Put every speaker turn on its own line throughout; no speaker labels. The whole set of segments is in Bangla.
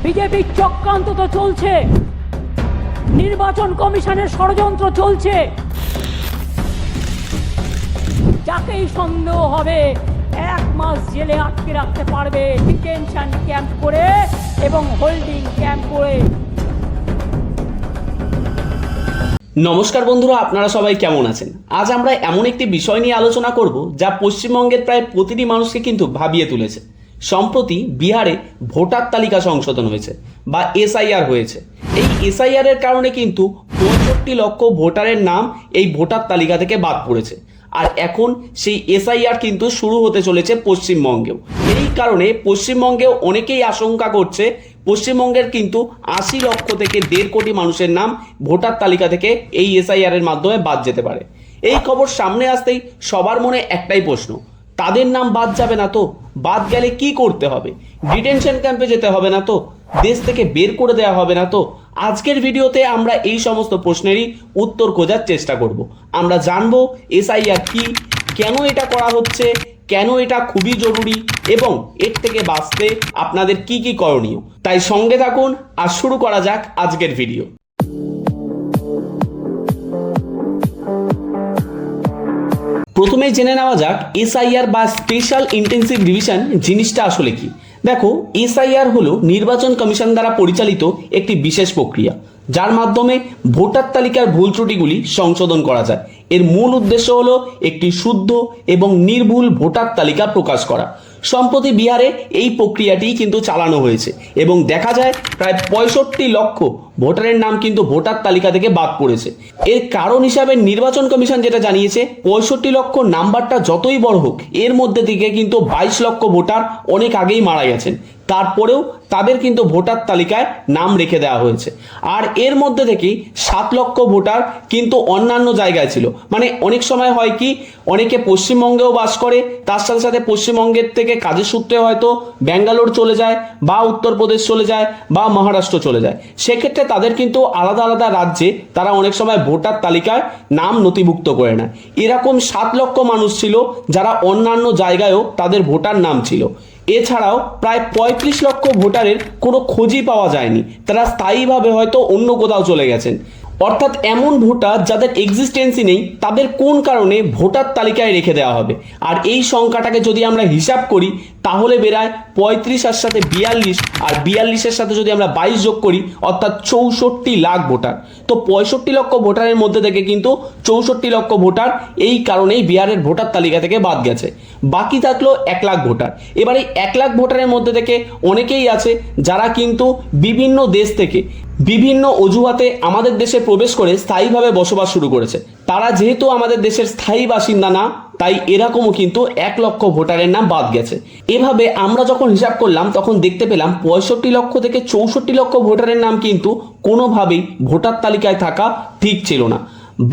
বিজেপির চক্রান্ত তো চলছে, নির্বাচন কমিশনের ষড়যন্ত্র চলছে। যাকেই সন্দেহ হবে 1 মাস জেলে আটকে রাখতে পারবে, ডিটেনশন ক্যাম্প করে এবং হোল্ডিং ক্যাম্প করে।
নমস্কার বন্ধুরা, আপনারা সবাই কেমন আছেন? আজ আমরা এমন একটি বিষয় নিয়ে আলোচনা করব যা পশ্চিমবঙ্গের প্রায় প্রতিটি মানুষকে কিন্তু ভাবিয়ে তুলেছে। সম্প্রতি বিহারে ভোটার তালিকা সংশোধন হয়েছে বা এসআইআর হয়েছে। এই এসআইআর এর কারণে কিন্তু 65 লক্ষ ভোটারের নাম এই ভোটার তালিকা থেকে বাদ পড়েছে। আর এখন সেই এসআইআর কিন্তু শুরু হতে চলেছে পশ্চিমবঙ্গেও। এই কারণে পশ্চিমবঙ্গেও অনেকেই আশঙ্কা করছে পশ্চিমবঙ্গের কিন্তু 80 লক্ষ থেকে 1.5 কোটি মানুষের নাম ভোটার তালিকা থেকে এই এসআইআর এর মাধ্যমে বাদ যেতে পারে। এই খবর সামনে আসতেই সবার মনে একটাই প্রশ্ন, তাদের নাম বাদ যাবে না তো? বাদ গেলে কি করতে হবে? ডিটেনশন ক্যাম্পে যেতে হবে না তো? দেশ থেকে বের করে দেওয়া হবে না তো? আজকের ভিডিওতে আমরা এই সমস্ত প্রশ্নেরই উত্তর খোঁজার চেষ্টা করব। আমরা জানবো এসআইআর কি, কেন এটা করা হচ্ছে, কেন এটা খুবই জরুরি এবং এর থেকে বাঁচতে আপনাদের কি কি করণীয়। তাই সঙ্গে থাকুন আর শুরু করা যাক আজকের ভিডিও। প্রথমে জেনে নেওয়া যাক এসআইআর বা স্পেশাল ইন্টেন্সিভ রিভিশন জিনিসটা আসলে কি। দেখো, এসআইআর হলো নির্বাচন কমিশন দ্বারা পরিচালিত একটি বিশেষ প্রক্রিয়া, যার মাধ্যমে ভোটার তালিকার ভুল ত্রুটিগুলি সংশোধন করা যায়। এর মূল উদ্দেশ্য হলো একটি শুদ্ধ এবং নির্ভুল ভোটার তালিকা প্রকাশ করা। সম্প্রতি বিহারে এই প্রক্রিয়াটি কিন্তু চালানো হয়েছে এবং দেখা যায় প্রায় 65 লক্ষ ভোটারের নাম কিন্তু ভোটার তালিকা থেকে বাদ পড়েছে। এর কারণ হিসাবে নির্বাচন কমিশন যেটা জানিয়েছে, 65 লক্ষ নাম্বারটা যতই বড় হোক, এর মধ্যে থেকে কিন্তু 22 লক্ষ ভোটার অনেক আগেই মারা গেছেন, তারপরেও তাদের কিন্তু ভোটার তালিকায় নাম রেখে দেওয়া হয়েছে। আর এর মধ্যে থেকেই 7 লক্ষ ভোটার কিন্তু অন্যান্য জায়গায় ছিল। মানে অনেক সময় হয় কি, অনেকে পশ্চিমবঙ্গেও বাস করে, তার সাথে সাথে পশ্চিমবঙ্গের থেকে কাজের সূত্রে হয়তো ব্যাঙ্গালোর চলে যায় বা উত্তরপ্রদেশ চলে যায় বা মহারাষ্ট্র চলে যায়। সেক্ষেত্রে তাদের কিন্তু আলাদা আলাদা রাজ্যে তারা অনেক সময় ভোটার তালিকায় নাম নথিভুক্ত করে নেয়। এরকম 7 লক্ষ মানুষ ছিল যারা অন্যান্য জায়গায়ও তাদের ভোটার নাম ছিল। এছাড়াও প্রায় 35 লক্ষ ভোটারের কোনো খোঁজই পাওয়া যায়নি, তারা স্থায়ীভাবে হয়তো অন্য কোথাও চলে গেছেন। অর্থাৎ এমন ভোটার যাদের এক্সিস্টেন্সই নেই, তাদের কোন কারণে ভোটার তালিকায় রেখে দেওয়া হবে। আর এই সংখ্যাটাকে যদি আমরা হিসাব করি তাহলে বেরায় 35 আর সাথে 42, আর 42-এর সাথে যদি আমরা 22 যোগ করি অর্থাৎ 64 লাখ ভোটার। তো 65 লক্ষ ভোটারের মধ্যে থেকে কিন্তু 64 লক্ষ ভোটার এই কারণেই বিহারের ভোটার তালিকা থেকে বাদ গেছে। বাকি থাকলো 1 লাখ ভোটার। এবার এই 1 লাখ ভোটারের মধ্যে থেকে অনেকেই আছে যারা কিন্তু বিভিন্ন দেশ থেকে বিভিন্ন অজুহাতে আমাদের দেশে প্রবেশ করে স্থায়ীভাবে বসবাস শুরু করেছে। তারা যেহেতু আমাদের দেশের স্থায়ী বাসিন্দা না, তাই এরকমও কিন্তু 1 লক্ষ ভোটারের নাম বাদ গেছে। এভাবে আমরা যখন হিসাব করলাম তখন দেখতে পেলাম 65 লক্ষ থেকে 64 লক্ষ ভোটারের নাম কিন্তু কোনোভাবেই ভোটার তালিকায় থাকা ঠিক ছিল না।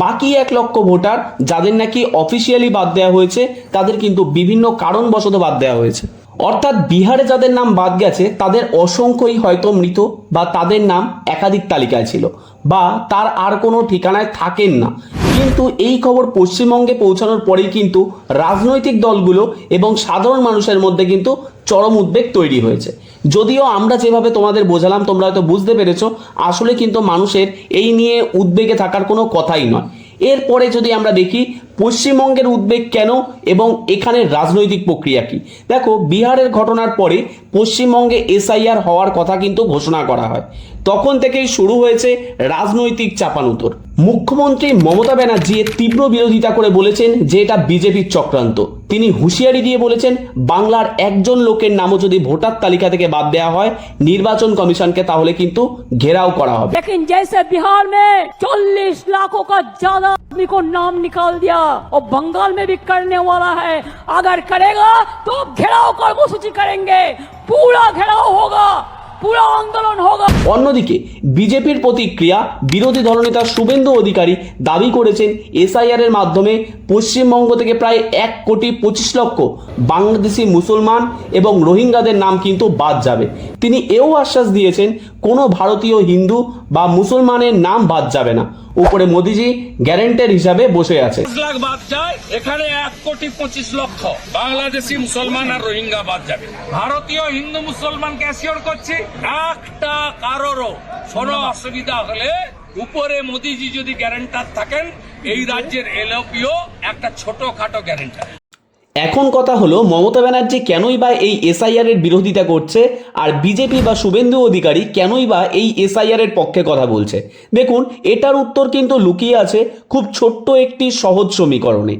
বাকি 1 লক্ষ ভোটার যাদের নাকি অফিসিয়ালি বাদ দেওয়া হয়েছে, তাদের কিন্তু বিভিন্ন কারণবশত বাদ দেওয়া হয়েছে। অর্থাৎ বিহারে যাদের নাম বাদ গেছে তাদের অসংখ্যই হয়তো মৃত, বা তাদের নাম একাধিক তালিকায় ছিল, বা তার আর কোনো ঠিকানায় থাকেন না। কিন্তু এই খবর পশ্চিমবঙ্গে পৌঁছানোর পরেই কিন্তু রাজনৈতিক দলগুলো এবং সাধারণ মানুষের মধ্যে কিন্তু চরম উদ্বেগ তৈরি হয়েছে। যদিও আমরা যেভাবে তোমাদের বোঝালাম তোমরা হয়তো বুঝতে পেরেছো, আসলে কিন্তু মানুষের এই নিয়ে উদ্বেগে থাকার কোনো কথাই নয়। এরপরে যদি আমরা দেখি পশ্চিমবঙ্গের উদ্বেগ কেন এবং এখানে রাজনৈতিক প্রক্রিয়া কি। দেখো, বিহারের ঘটনার পরে পশ্চিমবঙ্গে এসআইআর হওয়ার কথা কিন্তু ঘোষণা করা হয়। তখন থেকেই শুরু হয়েছে রাজনৈতিক চাপানুতর। মুখ্যমন্ত্রী মমতা ব্যানার্জি এর তীব্র বিরোধিতা করে বলেছেন যে এটা বিজেপির চক্রান্ত। তিনি হুঁশিয়ারি দিয়ে বলেছেন, বাংলার একজন লোকের নামও যদি ভোটার তালিকা থেকে বাদ দেওয়া হয় নির্বাচন কমিশনকে তাহলে কিন্তু ঘেরাও করা হবে।
लेकिन जैसे बिहार में 40 लाखों का ज्यादा आदमी को नाम निकाल दिया और बंगाल में भी करने वाला है, अगर करेगा तो घेराव कर्मसूची करेंगे, पूरा घेराव होगा, पूरा आंदोलन होगा।
অন্যদিকে বিজেপির প্রতিক্রিয়া, বিরোধী দলনেতা শুভেন্দু অধিকারী দাবি করেছেন এসআইআর এর মাধ্যমে পশ্চিমবঙ্গ থেকে প্রায় 1,25,00,000 বাংলাদেশি মুসলমান এবং রোহিঙ্গাদের নাম কিন্তু বাদ যাবে। তিনি এও আশ্বাস দিয়েছেন কোনো ভারতীয় হিন্দু বা মুসলমানের নাম বাদ যাবে না। উপরে মোদিজি গ্যারেন্টার হিসাবে বসে আছে।
10 লাখ বাদ যায়, এখানে 1,25,00,000 বাংলাদেশি মুসলমান আর রোহিঙ্গা বাদ যাবে। ভারতীয় হিন্দু মুসলমান ক্যাশিওর করছি, একটা কারোরও কোনো অসুবিধা হলে উপরে মোদিজি যদি গ্যারেন্টার থাকেন, এই রাজ্যের এলওপিও একটা ছোটখাটো গ্যারেন্টার।
এখন কথা হলো মমতা ব্যানার্জি কেনই বা এই এসআইআর এর বিরোধিতা করছে আর বিজেপি বা শুভেন্দু অধিকারী কেনই বা এই এসআইআর এর পক্ষে কথা বলছে। দেখুন, এটার উত্তর কিন্তু লুকিয়ে আছে খুব ছোট্ট একটি সহজ সমীকরণে।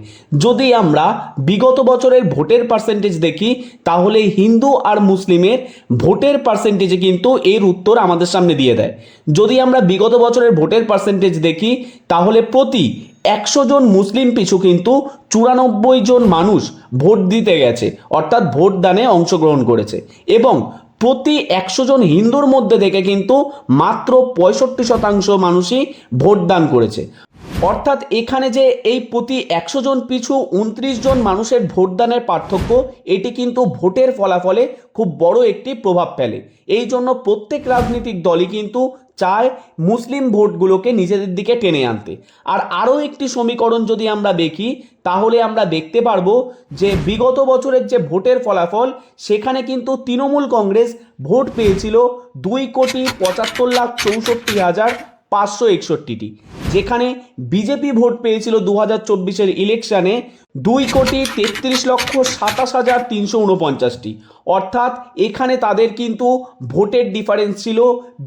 যদি আমরা বিগত বছরের ভোটের পার্সেন্টেজ দেখি, তাহলে হিন্দু আর মুসলিমের ভোটের পার্সেন্টেজে কিন্তু এর উত্তর আমাদের সামনে দিয়ে দেয়। যদি আমরা বিগত বছরের ভোটের পার্সেন্টেজ দেখি, তাহলে প্রতি 100 জন মুসলিম পিছু কিন্তু 94 জন মানুষ ভোট দিতে গেছে, অর্থাৎ ভোট দানে অংশগ্রহণ করেছে। এবং প্রতি 100 জন হিন্দুর মধ্যে থেকে কিন্তু মাত্র 65% মানুষই ভোট দান করেছে। অর্থাৎ এখানে যে এই প্রতি 100 জন পিছু 29 জন মানুষের ভোটদানের পার্থক্য, এটি কিন্তু ভোটের ফলাফলে খুব বড় একটি প্রভাব ফেলে। এই জন্য প্রত্যেক রাজনৈতিক দলই কিন্তু চায় মুসলিম ভোটগুলোকে নিজেদের দিকে টেনে আনতে। আর আরও একটি সমীকরণ যদি আমরা দেখি, তাহলে আমরা দেখতে পারবো যে বিগত বছরের যে ভোটের ফলাফল, সেখানে কিন্তু তৃণমূল কংগ্রেস ভোট পেয়েছিল 2,75,64,561টি, যেখানে বিজেপি ভোট পেয়েছিল 2024-এর ইলেকশনে 2,33,27,349টি। অর্থাৎ এখানে তাদের কিন্তু ভোটের ডিফারেন্স ছিল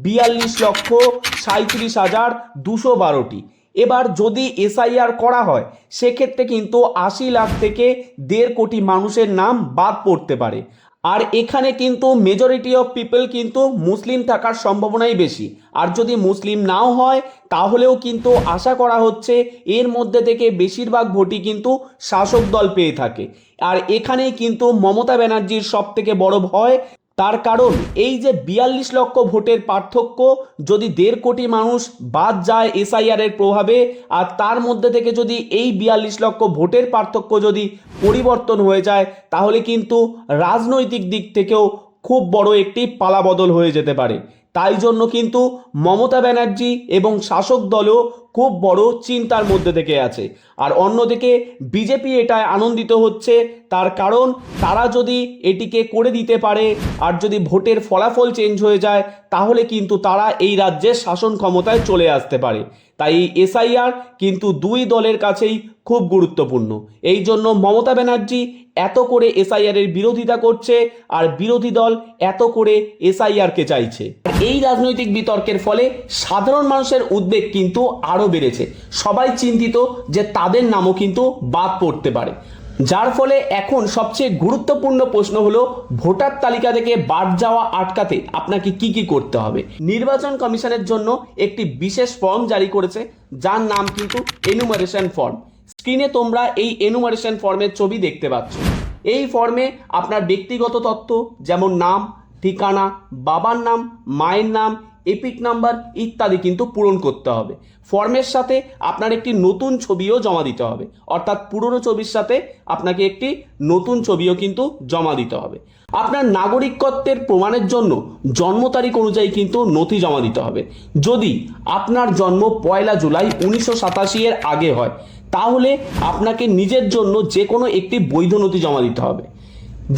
42,37,212টি। এবার যদি এসআইআর করা হয়, সেক্ষেত্রে কিন্তু 80 লাখ থেকে 1.5 কোটি মানুষের নাম বাদ পড়তে পারে। আর এখানে কিন্তু মেজরিটি অফ পিপল কিন্তু মুসলিম থাকার সম্ভাবনাই বেশি। আর যদি মুসলিম নাও হয়, তাহলেও কিন্তু আশা করা হচ্ছে এর মধ্যে থেকে বেশিরভাগ ভোটই কিন্তু শাসক দল পেয়ে থাকে। আর এখানেই কিন্তু মমতা ব্যানার্জির সব থেকে বড় ভয়। তার কারণ এই যে 42 লক্ষ ভোটের পার্থক্য, যদি 1.5 কোটি মানুষ বাদ যায় এসআইআর এর প্রভাবে, আর তার মধ্যে থেকে যদি এই 42 লক্ষ ভোটের পার্থক্য যদি পরিবর্তন হয়ে যায়, তাহলে কিন্তু রাজনৈতিক দিক থেকেও খুব বড় একটি পালাবদল হয়ে যেতে পারে। তাই জন্য কিন্তু মমতা ব্যানার্জি এবং শাসক দলও খুব বড় চিন্তার মধ্যে থেকে আছে। আর অন্যদিকে বিজেপি এটায় আনন্দিত হচ্ছে, তার কারণ তারা যদি এটিকে করে দিতে পারে আর যদি ভোটের ফলাফল চেঞ্জ হয়ে যায়, তাহলে কিন্তু তারা এই রাজ্যের শাসন ক্ষমতায় চলে আসতে পারে। তাই এই এসআইআর কিন্তু দুই দলের কাছেই খুব গুরুত্বপূর্ণ। এই জন্য মমতা ব্যানার্জি এত করে এসআইআর এর বিরোধিতা করছে, আর বিরোধী দল এত করে এসআইআরকে চাইছে। এই রাজনৈতিক বিতর্কের ফলে সাধারণ মানুষের উদ্বেগ কিন্তু আরও বেড়েছে। সবাই চিন্তিত যে তাদের নামও কিন্তু বাদ পড়তে পারে। যার ফলে এখন সবচেয়ে গুরুত্বপূর্ণ প্রশ্ন হলো, ভোটার তালিকা থেকে বাদ যাওয়া আটকাতে আপনাকে কি কি করতে হবে। নির্বাচন কমিশনের জন্য একটি বিশেষ ফর্ম জারি করেছে, যার নাম কিন্তু এনুমারেশন ফর্ম। স্ক্রিনে তোমরা এই এনুমারেশন ফর্মের ছবি দেখতে পাচ্ছ। এই ফর্মে আপনার ব্যক্তিগত তথ্য যেমন নাম, ঠিকানা, বাবার নাম, মায়ের নাম, এপিক নাম্বার ইত্যাদি কিন্তু পূরণ করতে হবে। ফর্মের সাথে আপনার একটি নতুন ছবিও জমা দিতে হবে, অর্থাৎ পুরনো ছবির সাথে আপনাকে একটি নতুন ছবিও কিন্তু জমা দিতে হবে। আপনার নাগরিকত্বের প্রমাণের জন্য জন্ম তারিখ অনুযায়ী কিন্তু নথি জমা দিতে হবে। যদি আপনার জন্ম 1 জুলাই 1987 এর আগে হয়, তাহলে আপনাকে নিজের জন্য যে কোনো একটি বৈধ নথি জমা দিতে হবে।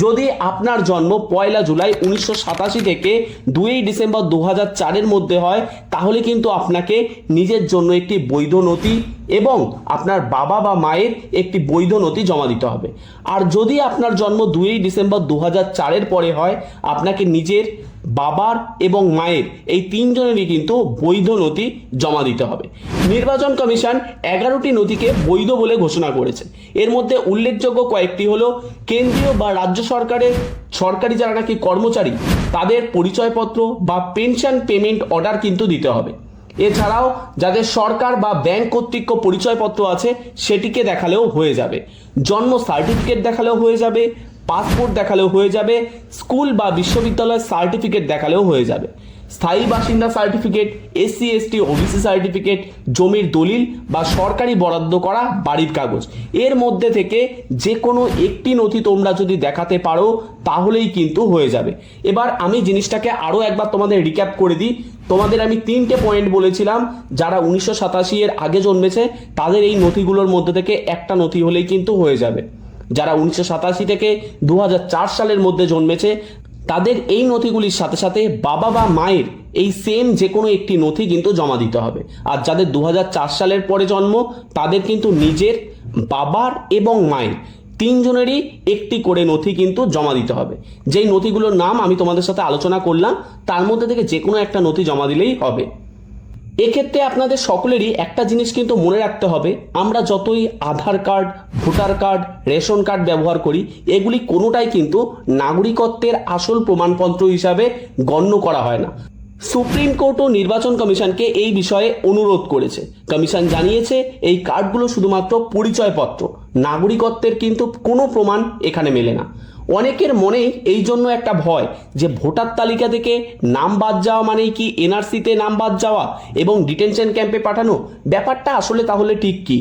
যদি আপনার জন্ম 1 জুলাই 1987 থেকে 2 ডিসেম্বর 2004-এর মধ্যে হয়, তাহলে কিন্তু আপনাকে নিজের জন্য একটি বৈধ নথি এবং আপনার বাবা বা মায়ের একটি বৈধ নথি জমা দিতে হবে। আর যদি আপনার জন্ম 2 ডিসেম্বর 2004-এর পরে হয়, আপনাকে নিজের, বাবার এবং মায়ের এই 3 জনেরই কিন্তু বৈধ নথি জমা দিতে হবে। নির্বাচন কমিশন 11টি নথিকে বৈধ বলে ঘোষণা করেছে। এর মধ্যে উল্লেখযোগ্য কয়েকটি হলো, কেন্দ্রীয় বা রাজ্য সরকারের সরকারি যারা নাকি কর্মচারী, তাদের পরিচয়পত্র বা পেনশন পেমেন্ট অর্ডার কিন্তু দিতে হবে। এছাড়াও যাদের সরকার বা ব্যাংক কর্তৃক পরিচয়পত্র আছে, সেটিকে দেখালেও হয়ে যাবে। জন্ম সার্টিফিকেট দেখালেও হয়ে যাবে, পাসপোর্ট দেখালেও হয়ে যাবে, স্কুল বা বিশ্ববিদ্যালয়ের সার্টিফিকেট দেখালেও হয়ে যাবে। স্থায়ী বাসিন্দা certificate, SC ST OBC certificate, জমির দলিল বা সরকারি বরাদ্দ করা বাড়ির কাগজ, এর মধ্যে থেকে যে কোনো একটি নথি তোমরা যদি দেখাতে পারো তাহলেই কিন্তু হয়ে যাবে। এবার আমি জিনিসটাকে আরও একবার তোমাদের রিক্যাপ করে দিই। তোমাদের আমি 3টে পয়েন্ট বলেছিলাম, যারা 1987 এর আগে জন্মেছে তাদের এই নথিগুলোর মধ্যে থেকে একটা নথি হলেই কিন্তু হয়ে যাবে। যারা 1987 থেকে 2004 সালের মধ্যে জন্মেছে তাদের এই নথিগুলির সাথে সাথে বাবা বা মায়ের এই সেম যে কোনো একটি নথি কিন্তু জমা দিতে হবে। আর যাদের 2004 সালের পরে জন্ম তাদের কিন্তু নিজের, বাবার এবং মায়ের তিনজনেরই একটি করে নথি কিন্তু জমা দিতে হবে। যেই নথিগুলোর নাম আমি তোমাদের সাথে আলোচনা করলাম তার মধ্যে থেকে যে কোনো একটা নথি জমা দিলেই হবে। এক্ষেত্রে আপনাদের সকলেরই একটা জিনিস কিন্তু মনে রাখতে হবে, আমরা যতই Aadhaar card, voter card, ration card ব্যবহার করি এগুলি কোনোটাই কিন্তু নাগরিকত্বের আসল প্রমাণপত্র হিসাবে গণ্য করা হয় না। সুপ্রিম কোর্টও নির্বাচন কমিশনকে এই বিষয়ে অনুরোধ করেছে। কমিশন জানিয়েছে এই কার্ডগুলো শুধুমাত্র পরিচয়পত্র, নাগরিকত্বের কিন্তু কোনো প্রমাণ এখানে মেলে না। অনেকের মনেই এই জন্য একটা ভয় যে ভোটার তালিকা থেকে নাম বাদ যাওয়া মানেই কি এনআরসিতে নাম বাদ যাওয়া এবং ডিটেনশন ক্যাম্পে পাঠানো। ব্যাপারটা আসলে তাহলে ঠিক কি?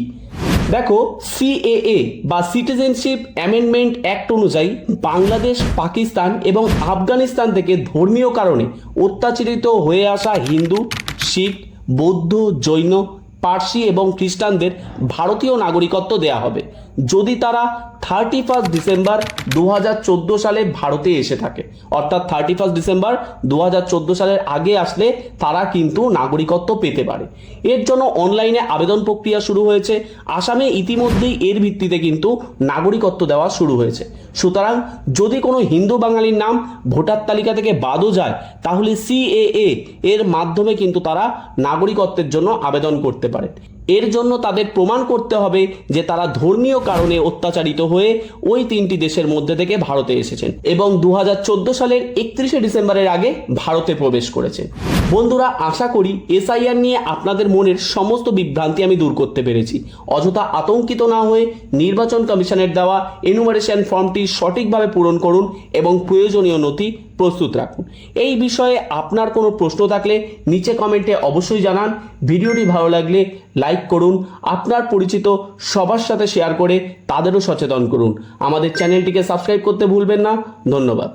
দেখো, সিএএ বা সিটিজেনশিপ অ্যামেন্ডমেন্ট অ্যাক্ট অনুযায়ী বাংলাদেশ, পাকিস্তান এবং আফগানিস্তান থেকে ধর্মীয় কারণে অত্যাচারিত হয়ে আসা হিন্দু, শিখ, বৌদ্ধ, জৈন, পার্সি এবং খ্রিস্টানদের ভারতীয় নাগরিকত্ব দেয়া হবে যদি তারা 31 ডিসেম্বর 2014 সালে ভারতে এসে থাকে। অর্থাৎ 31 ডিসেম্বর 2014 সালের আগে আসলে তারা কিন্তু নাগরিকত্ব পেতে পারে। এর জন্য অনলাইনে আবেদন প্রক্রিয়া শুরু হয়েছে। আসামে ইতিমধ্যেই এর ভিত্তিতে কিন্তু নাগরিকত্ব দেওয়া শুরু হয়েছে। সুতরাং যদি কোনো হিন্দু বাঙালির নাম ভোটার তালিকা থেকে বাদও যায় তাহলে সিএএ এর মাধ্যমে কিন্তু তারা নাগরিকত্বের জন্য আবেদন করতে পারে। এর জন্য তাদের প্রমাণ করতে হবে যে তারা ধর্মীয় কারণে অত্যাচারিত হয়ে ওই 3টি দেশের মধ্যে থেকে ভারতে এসেছেন এবং 2014 সালের 31 ডিসেম্বরের আগে ভারতে প্রবেশ করেছেন। বন্ধুরা, আশা করি এসআইআর নিয়ে আপনাদের মনের সমস্ত বিভ্রান্তি আমি দূর করতে পেরেছি। অযথা আতঙ্কিত না হয়ে নির্বাচন কমিশনের দেওয়া এনুমারেশন ফর্মটি সঠিকভাবে পূরণ করুন এবং প্রয়োজনীয় নথি প্রস্তুত রাখুন। এই বিষয়ে আপনার কোনো প্রশ্ন থাকলে নিচে কমেন্টে অবশ্যই জানান। ভিডিওটি ভালো লাগলে লাইক করুন, আপনার পরিচিত সবার সাথে শেয়ার করে তাদেরও সচেতন করুন। আমাদের চ্যানেলটিকে সাবস্ক্রাইব করতে ভুলবেন না। ধন্যবাদ।